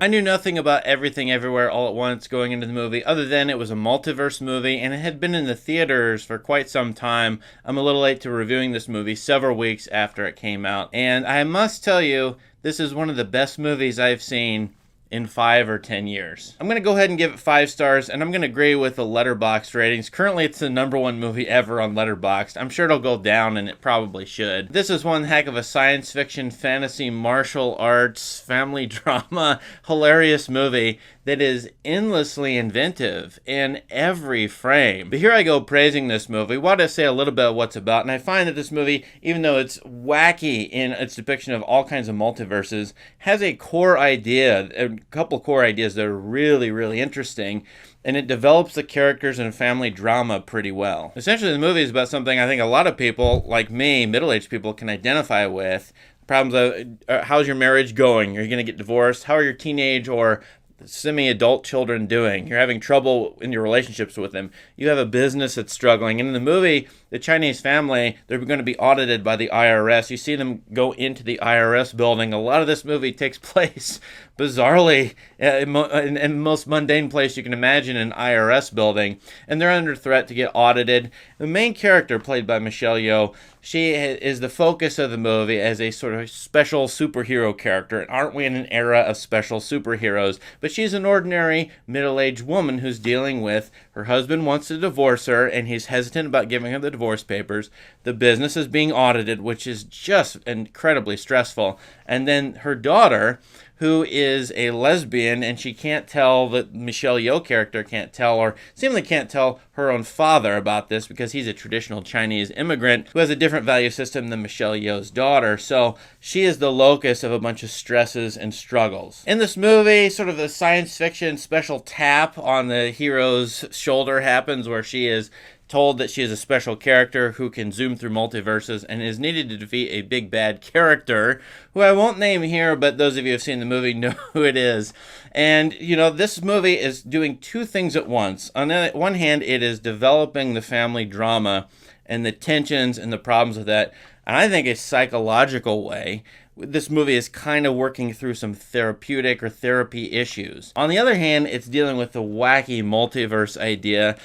I knew nothing about Everything Everywhere All at Once going into the movie, other than it was a multiverse movie and it had been in the theaters for quite some time. I'm a little late to reviewing this movie several weeks after it came out, and I must tell you, this is one of the best movies I've seen in 5 or 10 years. I'm going to go ahead and give it 5 stars, and I'm going to agree with the Letterboxd ratings. Currently, it's the #1 movie ever on Letterboxd. I'm sure it'll go down, and it probably should. This is one heck of a science fiction, fantasy, martial arts, family drama, hilarious movie that is endlessly inventive in every frame. But here I go praising this movie. Want to say a little bit of what's about, and I find that this movie, even though it's wacky in its depiction of all kinds of multiverses, has a core idea, a couple core ideas that are really, really interesting, and it develops the characters and family drama pretty well. Essentially, the movie is about something I think a lot of people, like me, middle-aged people, can identify with. Problems of how's your marriage going? Are you going to get divorced? How are your teenage or semi-adult children doing? You're having trouble in your relationships with them. You have a business that's struggling. And in the movie, the Chinese family, they're going to be audited by the IRS. You see them go into the IRS building. A lot of this movie takes place bizarrely in the most mundane place you can imagine, an IRS building, and they're under threat to get audited. The main character, played by Michelle Yeoh, she is the focus of the movie as a sort of special superhero character. And aren't we in an era of special superheroes? But she's an ordinary middle-aged woman who's dealing with her husband wants to divorce her, and he's hesitant about giving her the divorce papers. The business is being audited, which is just incredibly stressful. And then her daughter, who is a lesbian, and she can't tell, the Michelle Yeoh character can't tell, or seemingly can't tell her own father about this because he's a traditional Chinese immigrant who has a different value system than Michelle Yeoh's daughter. So she is the locus of a bunch of stresses and struggles. In this movie, sort of a science fiction special tap on the hero's shoulder happens where she is told that she is a special character who can zoom through multiverses and is needed to defeat a big bad character who I won't name here, but those of you who have seen the movie know who it is. And, you know, this movie is doing two things at once. On the one hand, it is developing the family drama and the tensions and the problems of that, and I think a psychological way. This movie is kind of working through some therapeutic or therapy issues. On the other hand, it's dealing with the wacky multiverse idea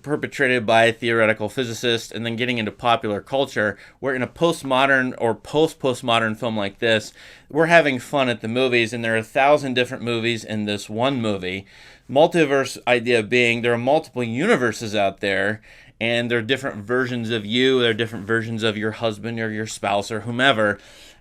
perpetrated by theoretical physicists and then getting into popular culture, where in a postmodern or post-postmodern film like this, we're having fun at the movies, and there are 1,000 different movies in this one movie. Multiverse idea being there are multiple universes out there, and there are different versions of you, there are different versions of your husband or your spouse or whomever.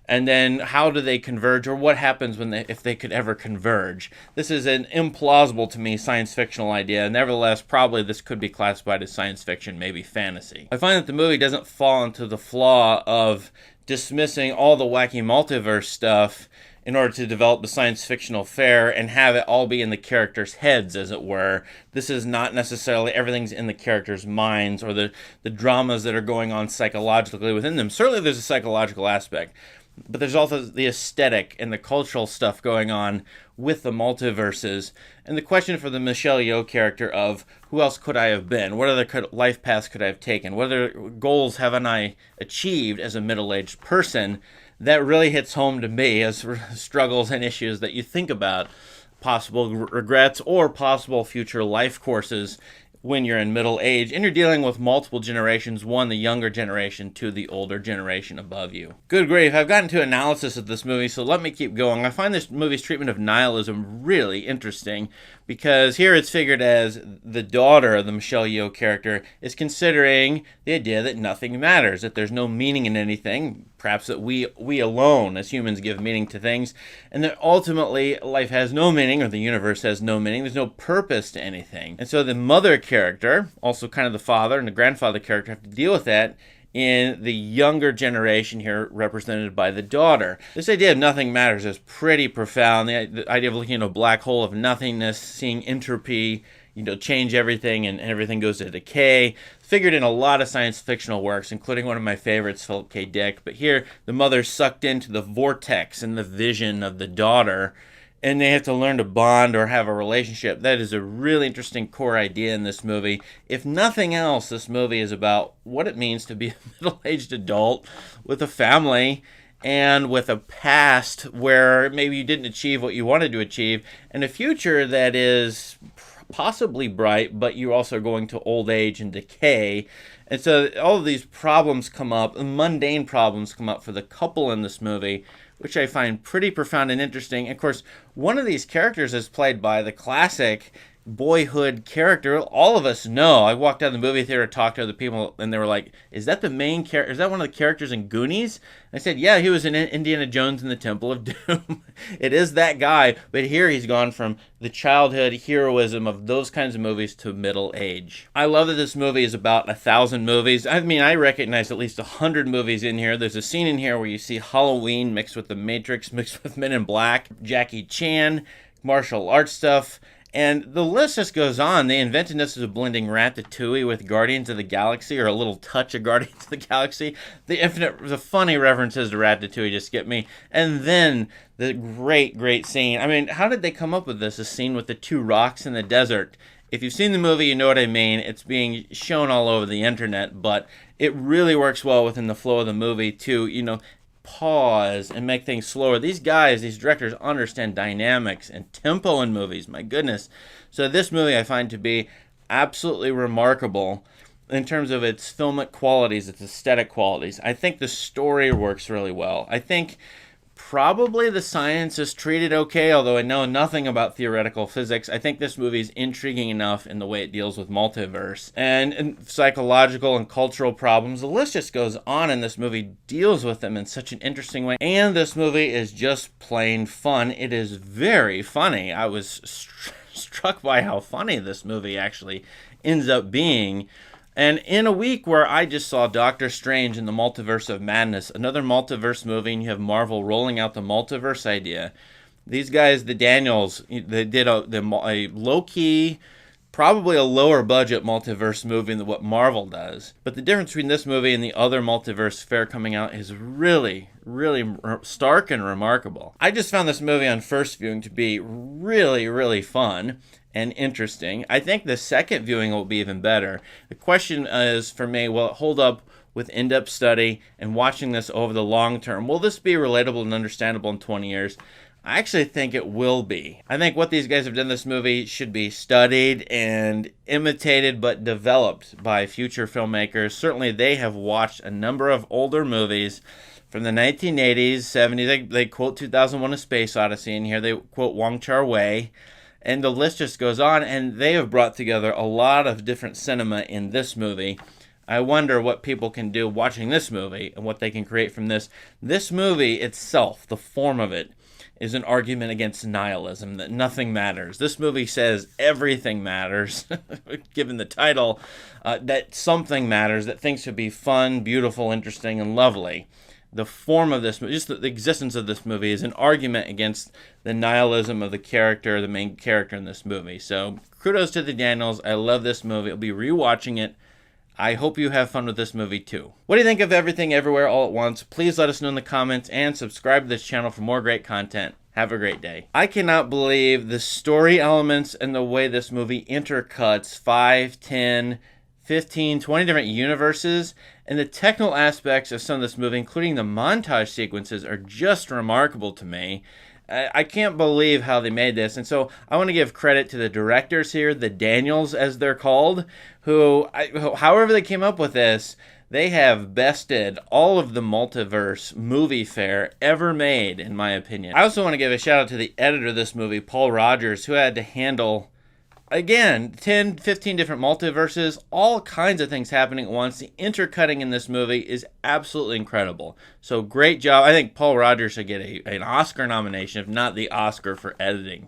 And then how do they converge, or what happens when if they could ever converge? This is an implausible to me science fictional idea. Nevertheless, probably this could be classified as science fiction, maybe fantasy. I find that the movie doesn't fall into the flaw of dismissing all the wacky multiverse stuff in order to develop the science fictional fare and have it all be in the characters' heads, as it were. This is not necessarily everything's in the characters' minds or the dramas that are going on psychologically within them. Certainly there's a psychological aspect, but there's also the aesthetic and the cultural stuff going on with the multiverses. And the question for the Michelle Yeoh character of who else could I have been? What other life paths could I have taken? What other goals haven't I achieved as a middle-aged person? That really hits home to me as struggles and issues that you think about possible regrets or possible future life courses when you're in middle age and you're dealing with multiple generations, one, the younger generation, two, the older generation above you. Good grief, I've gotten to analysis of this movie, so let me keep going. I find this movie's treatment of nihilism really interesting because here it's figured as the daughter of the Michelle Yeoh character is considering the idea that nothing matters, that there's no meaning in anything, perhaps that we alone as humans give meaning to things, and that ultimately life has no meaning, or the universe has no meaning, there's no purpose to anything. And so the mother character, also kind of the father and the grandfather character, have to deal with that in the younger generation here, represented by the daughter. This idea of nothing matters is pretty profound. The idea of looking at a black hole of nothingness, seeing entropy, change everything and everything goes to decay. Figured in a lot of science fictional works, including one of my favorites, Philip K. Dick. But here, the mother's sucked into the vortex and the vision of the daughter, and they have to learn to bond or have a relationship. That is a really interesting core idea in this movie. If nothing else, this movie is about what it means to be a middle-aged adult with a family and with a past where maybe you didn't achieve what you wanted to achieve, and a future that is possibly bright, but you're also going to old age and decay. And so all of these problems come up, mundane problems come up for the couple in this movie, which I find pretty profound and interesting. Of course, one of these characters is played by the classic boyhood character all of us know. I walked out of the movie theater, talked to other people, and they were like, is that the main character? Is that one of the characters in Goonies? I said, yeah, he was in Indiana Jones and the Temple of Doom. It is that guy, but here he's gone from the childhood heroism of those kinds of movies to middle age. I love that this movie is about 1,000 movies. I mean, I recognize at least 100 movies in here. There's a scene in here where you see Halloween mixed with The Matrix, mixed with Men in Black, Jackie Chan, martial arts stuff, and the list just goes on. They invented this as a blending Ratatouille with Guardians of the Galaxy, or a little touch of Guardians of the Galaxy. The funny references to Ratatouille just get me. And then the great scene. I mean, how did they come up with this? A scene with the two rocks in the desert. If you've seen the movie, you know what I mean. It's being shown all over the internet, but it really works well within the flow of the movie to, pause and make things slower. These guys, these directors understand dynamics and tempo in movies. My goodness. So this movie I find to be absolutely remarkable in terms of its filmic qualities, its aesthetic qualities. I think the story works really well. I think probably the science is treated okay, although I know nothing about theoretical physics. I think this movie is intriguing enough in the way it deals with multiverse and psychological and cultural problems. The list just goes on, and this movie deals with them in such an interesting way. And this movie is just plain fun. It is very funny. I was struck by how funny this movie actually ends up being. And in a week where I just saw Doctor Strange in the Multiverse of Madness, another multiverse movie, and you have Marvel rolling out the multiverse idea, these guys, the Daniels, they did a low-key, probably a lower budget multiverse movie than what Marvel does. But the difference between this movie and the other multiverse fare coming out is really stark and remarkable. I just found this movie on first viewing to be really fun and interesting. I think the second viewing will be even better. The question is, for me, will it hold up with in-depth study and watching this over the long term? Will this be relatable and understandable in 20 years? I actually think it will be. I think what these guys have done in this movie should be studied and imitated but developed by future filmmakers. Certainly they have watched a number of older movies from the 1980s, 70s. They quote 2001: A Space Odyssey in here. They quote Wong Kar-wai. And the list just goes on, and they have brought together a lot of different cinema in this movie. I wonder what people can do watching this movie and what they can create from this. This movie itself, the form of it, is an argument against nihilism, that nothing matters. This movie says everything matters, given the title, that something matters, that things should be fun, beautiful, interesting, and lovely. The form of this movie, just the existence of this movie, is an argument against the nihilism of the main character in this movie. So kudos to the Daniels. I love this movie. I'll be rewatching it. I hope you have fun with this movie too. What do you think of Everything Everywhere All at Once? Please let us know in the comments and subscribe to this channel for more great content. Have a great day. I cannot believe the story elements and the way this movie intercuts 5, 10, 15, 20 different universes, and the technical aspects of some of this movie, including the montage sequences, are just remarkable to me. I can't believe how they made this. And so I want to give credit to the directors here, the Daniels as they're called, who, however they came up with this, they have bested all of the multiverse movie fare ever made, in my opinion. I also want to give a shout out to the editor of this movie, Paul Rogers, who had to handle, again, 10, 15 different multiverses, all kinds of things happening at once. The intercutting in this movie is absolutely incredible. So great job. I think Paul Rogers should get an Oscar nomination, if not the Oscar for editing.